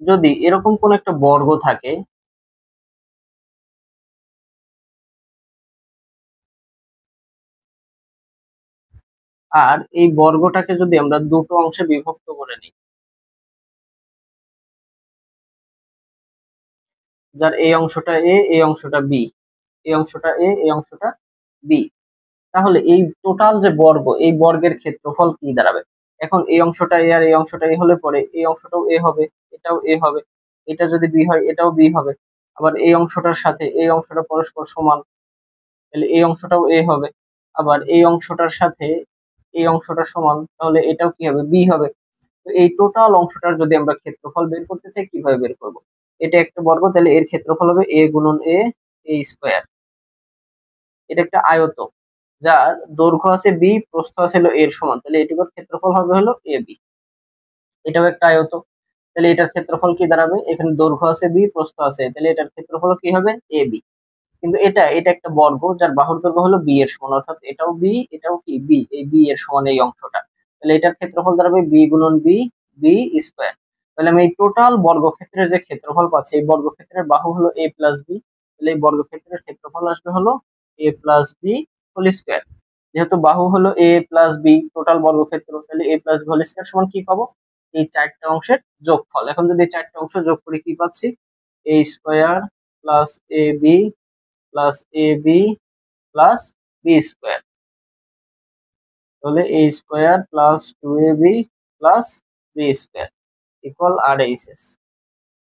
যদি এরকম কোন একটা বর্গ থাকে, আর এই বর্গটাকে যদি আমরা দুটো অংশে বিভক্ত করে নিই, যার এই অংশটা এ, এই অংশটা বি, এই অংশটা এ, এই অংশটা বি, তাহলে এই টোটাল যে বর্গ, এই বর্গের ক্ষেত্রফল কি দাঁড়াবে? এখন এই অংশটা এ আর এই অংশটা এ হলে পরে এই অংশটাও এ হবে, এটাও এ হবে, এটা যদি বি হয় এটাও বি হবে। আবার এই অংশটার সাথে এই অংশটা পরস্পর সমান, তাহলে এই অংশটাও এ হবে। আবার এই অংশটার সাথে এই অংশটা সমান, তাহলে এটাও কি হবে? বি হবে। তো এই টোটাল অংশটার যদি আমরা ক্ষেত্রফল বের করতে চাই, কিভাবে বের করব? এটা একটা বর্গ, তাহলে এর ক্ষেত্রফল হবে এ গুণন এ, এ স্কোয়ার। এটা একটা আয়ত যার দৈর্ঘ্য আছে বি, প্রস্থ আছে হলো এর সমান, তাহলে এটুকুর ক্ষেত্রফল হবে হলো এ বি। এটাও একটা আয়ত, তাহলে এটার ক্ষেত্রফল কি দাঁড়াবে? এখানে দৈর্ঘ্য আছে বি, প্রস্থ আছে, তাহলে এটার ক্ষেত্রফল কি হবে? A B. কিন্তু এটা একটা বর্গ যার বাহুর দৈর্ঘ্য হলো বি এর সমান, অর্থাৎ এটাও বি, এটাও কি বি, এই বি এর সমান এই অংশটা। তাহলে এটার ক্ষেত্রফল দাঁড়াবে বি গুণন বি, বি স্কোয়ার। তাহলে আমি এই টোটাল বর্গক্ষেত্রের যে ক্ষেত্রফল পাচ্ছি, এই বর্গক্ষেত্রের বাহু হলো এ প্লাস বি, তাহলে এই বর্গক্ষেত্রের ক্ষেত্রফল আসবে হলো এ প্লাস বি হোল স্কোয়ার। যেহেতু বাহু হলো এ প্লাস বি, টোটাল বর্গক্ষেত্র, তাহলে এ প্লাস বি হোল স্কোয়ার সমান কি পাবো? এই চারটা অংশের যোগফল। এখন যদি এই চারটা অংশ যোগ করি কি পাচ্ছি? A square plus A B plus A B plus B square. তাহলে A square plus two A B plus B square equal R H S.